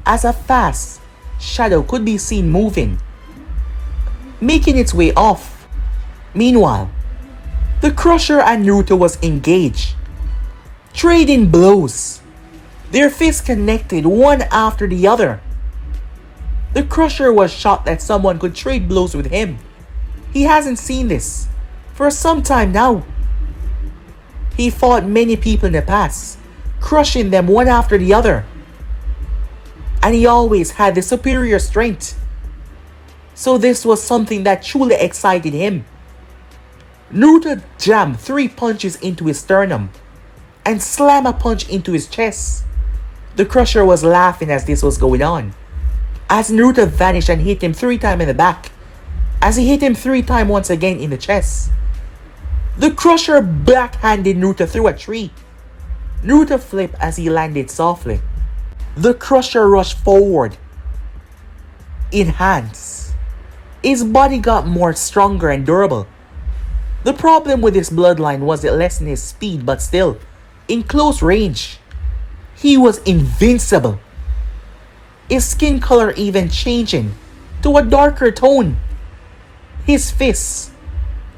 Speaker 1: as a fast shadow could be seen moving, making its way off. Meanwhile, the Crusher and Naruto was engaged, trading blows, their fists connected one after the other. The Crusher was shocked that someone could trade blows with him. He hasn't seen this for some time now. He fought many people in the past, crushing them one after the other, and he always had the superior strength. So this was something that truly excited him. Naruto jammed 3 punches into his sternum and slammed a punch into his chest. The Crusher was laughing as this was going on, as Naruto vanished and hit him 3 times in the back, as he hit him 3 times once again in the chest. The Crusher backhanded Naruto through a tree. Naruto flipped as he landed softly. The Crusher rushed forward, enhanced. His body got more stronger and durable. The problem with his bloodline was it lessened his speed, but still, in close range, he was invincible. His skin color even changing to a darker tone. His fists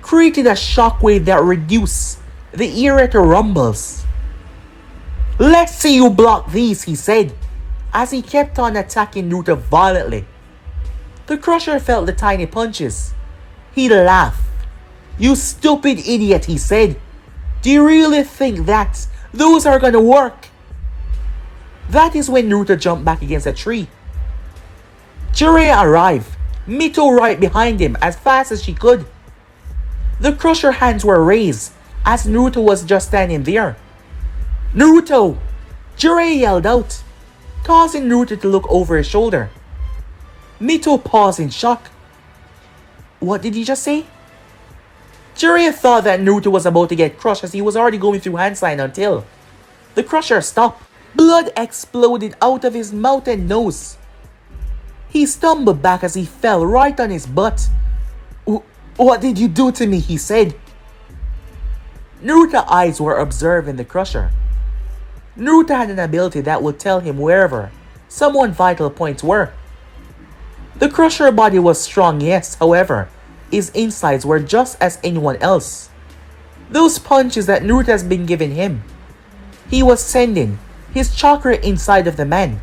Speaker 1: created a shockwave that reduced the area to rumbles. "Let's see you block these," he said, as he kept on attacking Naruto violently. The Crusher felt the tiny punches. He laughed. "You stupid idiot," he said. "Do you really think that those are gonna work?" That is when Naruto jumped back against a tree. Jiraiya arrived, Mito right behind him as fast as she could. The Crusher hands were raised as Naruto was just standing there. "Naruto!" Jiraiya yelled out, causing Naruto to look over his shoulder. Mito paused in shock. What did he just say? Jiraiya thought that Naruto was about to get crushed as he was already going through hand sign until the Crusher stopped. Blood exploded out of his mouth and nose. He stumbled back as he fell right on his butt. "What did you do to me?" he said. Naruto's eyes were observing the Crusher. Naruto had an ability that would tell him wherever Someone vital points were. The Crusher body was strong, yes, however, his insides were just as anyone else. Those punches that Naruto has been giving him, he was sending his chakra inside of the man.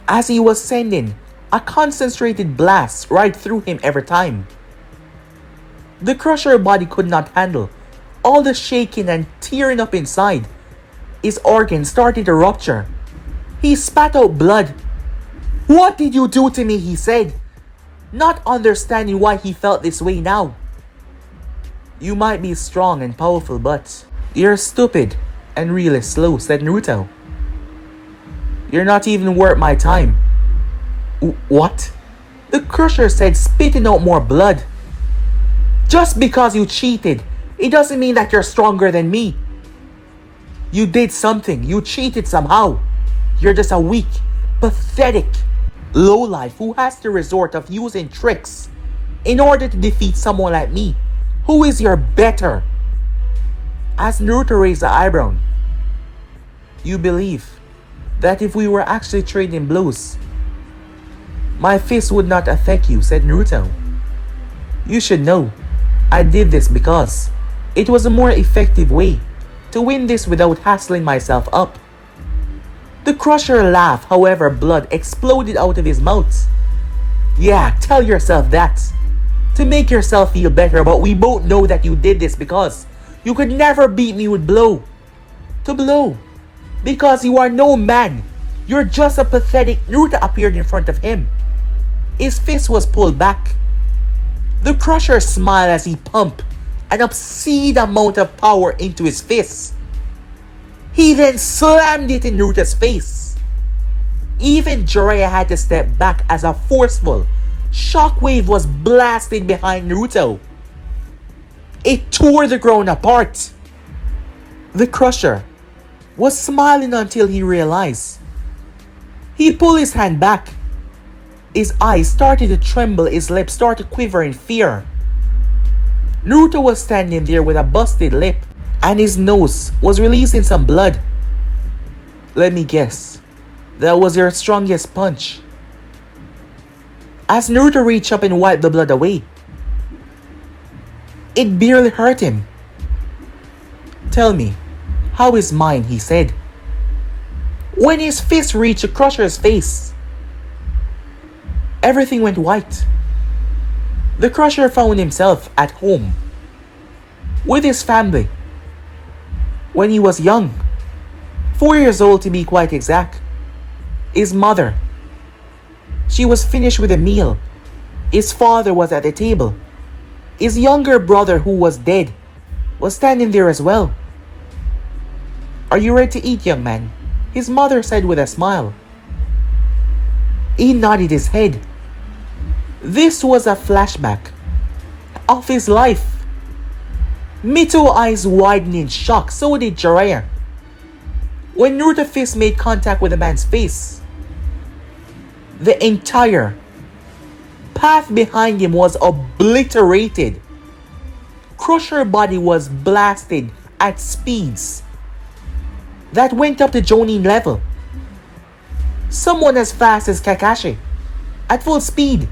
Speaker 1: As he was sending a concentrated blast right through him every time. The Crusher body could not handle all the shaking and tearing up inside. His organs started to rupture. He spat out blood. "What did you do to me?" he said, not understanding why he felt this way now. "You might be strong and powerful, but you're stupid and really slow," said Naruto. "You're not even worth my time." "What?" the Crusher said, spitting out more blood. "Just because you cheated, it doesn't mean that you're stronger than me. You did something. You cheated somehow. You're just a weak, pathetic lowlife who has the resort of using tricks in order to defeat someone like me, who is your better." As Naruto raised the eyebrow, "You believe that if we were actually trading blows, my fist would not affect you," said Naruto. "You should know, I did this because it was a more effective way to win this without hassling myself up." The Crusher laughed, however, blood exploded out of his mouth. "Yeah, tell yourself that to make yourself feel better, but we both know that you did this because you could never beat me with blow to blow. Because you are no man. You're just a pathetic." Naruto appeared in front of him. His fist was pulled back. The Crusher smiled as he pumped an obscene amount of power into his fist. He then slammed it in Naruto's face. Even Jiraiya had to step back as a forceful shockwave was blasted behind Naruto. It tore the ground apart. The Crusher was smiling until he realized. He pulled his hand back. His eyes started to tremble, his lips started to quiver in fear. Naruto was standing there with a busted lip, and his nose was releasing some blood. "Let me guess, that was your strongest punch." As Naruto reached up and wiped the blood away, it barely hurt him. "Tell me, how is mine?" he said. When his fist reached the Crusher's face, everything went white. The Crusher found himself at home with his family when he was young, 4 years old to be quite exact. His mother, she was finished with a meal. His father was at the table. His younger brother, who was dead, was standing there as well. "Are you ready to eat, young man?" his mother said with a smile. He nodded his head. This was a flashback of his life. Mito eyes widened in shock, so did Jiraiya. When Naruto's fist made contact with the man's face, the entire path behind him was obliterated. Crusher body was blasted at speeds that went up to Jonin level. Someone as fast as Kakashi, at full speed.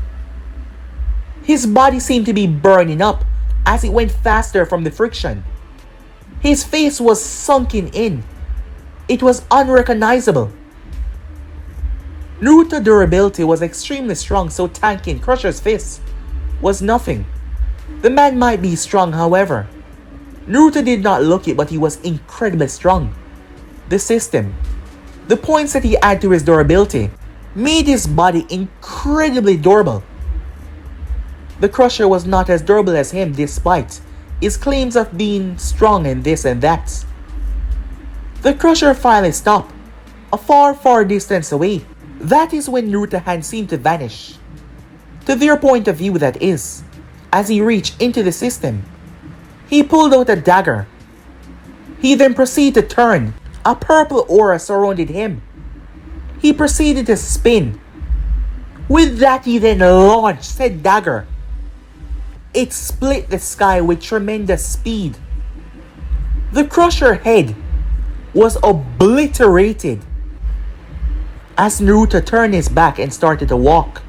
Speaker 1: His body seemed to be burning up as it went faster from the friction. His face was sunken in. It was unrecognizable. Naruto's durability was extremely strong, so tanking Crusher's fist was nothing. The man might be strong, however. Naruto did not look it, but he was incredibly strong. The system, the points that he added to his durability, made his body incredibly durable. The Crusher was not as durable as him despite his claims of being strong and this and that. The Crusher finally stopped, a far distance away. That is when Naruto's hand seemed to vanish. To their point of view, that is, as he reached into the system. He pulled out a dagger. He then proceeded to turn. A purple aura surrounded him. He proceeded to spin. With that, he then launched said dagger. It split the sky with tremendous speed. The Crusher head was obliterated. as Naruto turned his back and started to walk.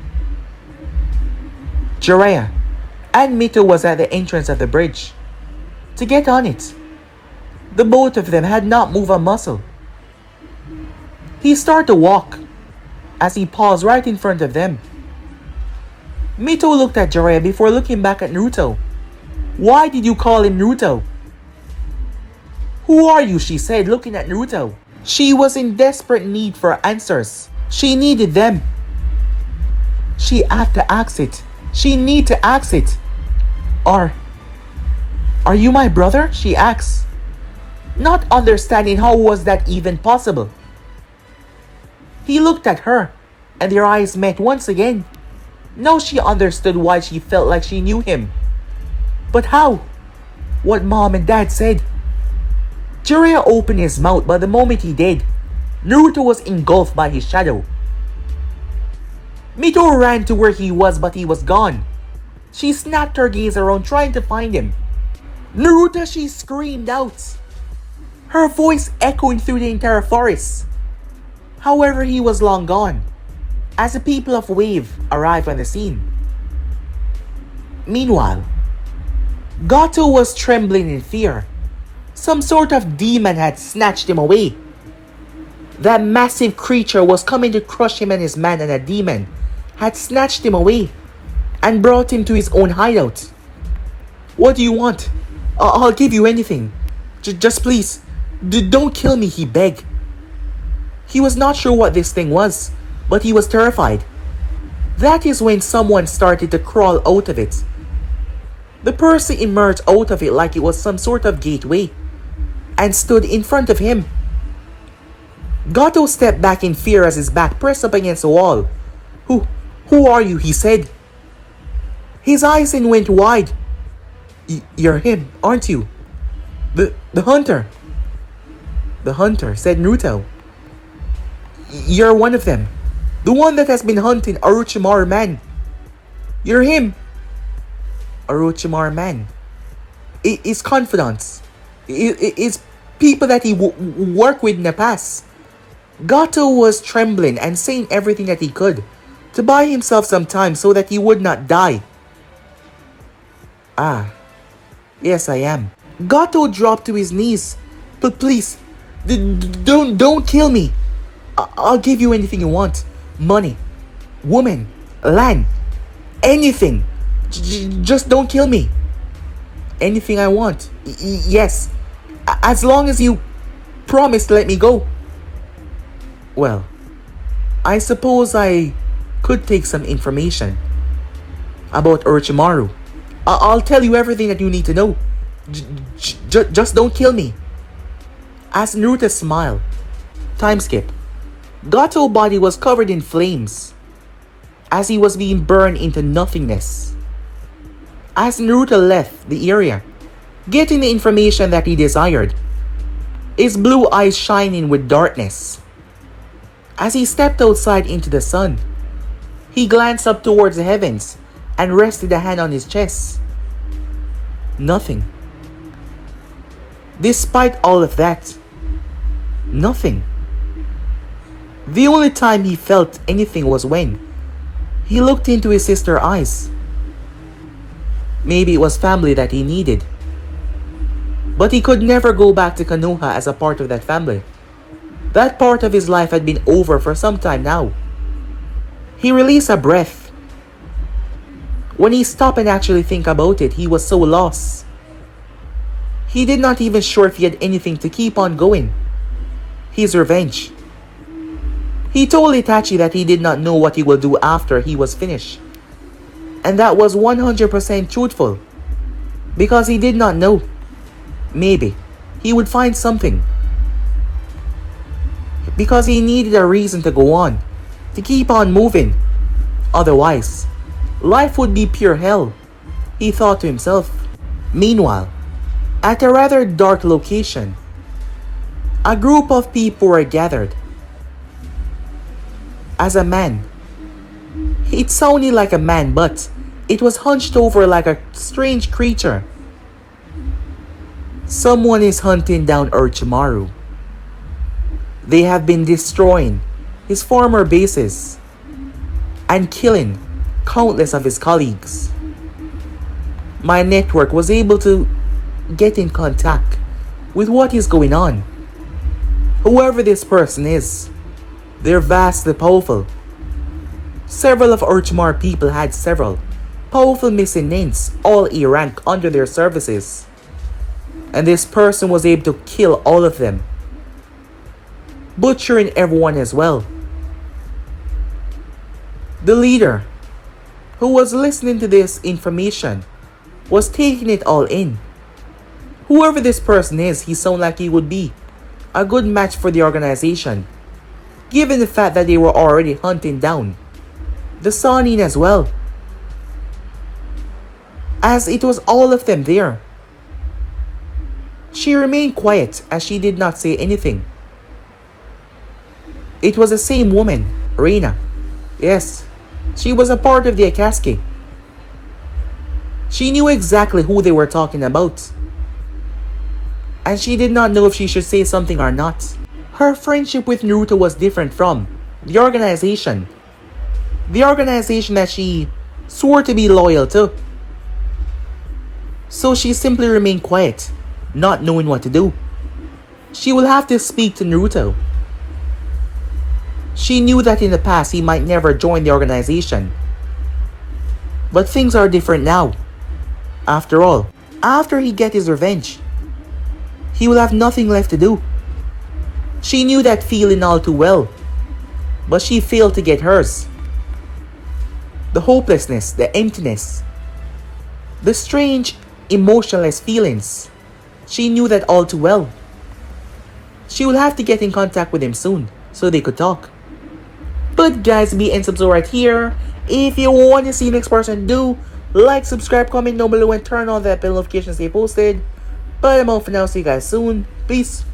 Speaker 1: Jiraiya and Mito was at the entrance of the bridge to get on it. The both of them had not moved a muscle. He started to walk as he paused right in front of them. Mito looked at Jiraiya before looking back at Naruto. "Why did you call him Naruto?" "Who are you?" she said, looking at Naruto. She was in desperate need for answers. She needed them. She had to ask it. She needed to ask it. Are you my brother?" she asked, not understanding how was that even possible. He looked at her, and their eyes met once again. Now she understood why she felt like she knew him. But how? What Mom and Dad said. Jiraiya opened his mouth, but the moment he did, Naruto was engulfed by his shadow. Mito ran to where he was, but he was gone. She snapped her gaze around trying to find him. "Naruto!" she screamed out, her voice echoing through the entire forest. However, he was long gone as the people of Wave arrived on the scene. Meanwhile, Gato was trembling in fear. Some sort of demon had snatched him away. That massive creature was coming to crush him and his man, and a demon had snatched him away and brought him to his own hideout. "What do you want? I'll give you anything. Just please, don't kill me," he begged. He was not sure what this thing was, but he was terrified. That is when someone started to crawl out of it. The person emerged out of it like it was some sort of gateway and stood in front of him. Gato stepped back in fear as his back pressed up against the wall. Who are you?" he said. His eyes then went wide. You're him, aren't you? The hunter." "The hunter," said Naruto. "You're one of them. The one that has been hunting Orochimaru man. You're him." Orochimaru man. His confidants. His people that he worked with in the past. Gato was trembling and saying everything that he could to buy himself some time so that he would not die. "Ah, yes I am." Gato dropped to his knees. "But please, don't kill me. I'll give you anything you want. Money, woman, land, anything. Just don't kill me. Anything I want. Yes, as long as you promise to let me go." "Well, I suppose I could take some information about Orochimaru. I'll tell you everything that you need to know. Just don't kill me." As Naruto smiled. Time skip. Gato's body was covered in flames as he was being burned into nothingness. As Naruto left the area, getting the information that he desired, his blue eyes shining with darkness. As he stepped outside into the sun, he glanced up towards the heavens and rested a hand on his chest. Nothing. Despite all of that, nothing. The only time he felt anything was when he looked into his sister's eyes. Maybe it was family that he needed. But he could never go back to Konoha as a part of that family. That part of his life had been over for some time now. He released a breath. When he stopped and actually think about it, he was so lost. He did not even sure if he had anything to keep on going. His revenge. He told Itachi that he did not know what he will do after he was finished. And that was 100% truthful. Because he did not know. Maybe he would find something. Because he needed a reason to go on. To keep on moving. Otherwise, life would be pure hell, he thought to himself. Meanwhile, at a rather dark location, a group of people were gathered. As a man. It sounded like a man, but it was hunched over like a strange creature. Someone is hunting down Orochimaru. They have been destroying his former bases, and killing countless of his colleagues. My network was able to get in contact with what is going on. Whoever this person is, they're vastly powerful. Several of Urchmar people had several powerful Mycenians, all A rank, under their services. And this person was able to kill all of them, butchering everyone as well. The leader, who was listening to this information, was taking it all in. Whoever this person is, he sounded like he would be a good match for the organization, given the fact that they were already hunting down the Sanin as well, as it was all of them there. She remained quiet as she did not say anything. It was the same woman, Reina. Yes, she was a part of the Akaski. She knew exactly who they were talking about, and she did not know if she should say something or not. Her friendship with Naruto was different from the organization that she swore to be loyal to. So she simply remained quiet, not knowing what to do. She will have to speak to Naruto. She knew that in the past he might never join the organization, but things are different now. After all, after he gets his revenge, he will have nothing left to do. She knew that feeling all too well, but she failed to get hers. The hopelessness, the emptiness, the strange, emotionless feelings. She knew that all too well. She will have to get in contact with him soon, so they could talk. But guys, be and subscribe right here. If you want to see the next person, do like, subscribe, comment down below, and turn on that bell notifications they posted. But I'm out for now. See you guys soon. Peace.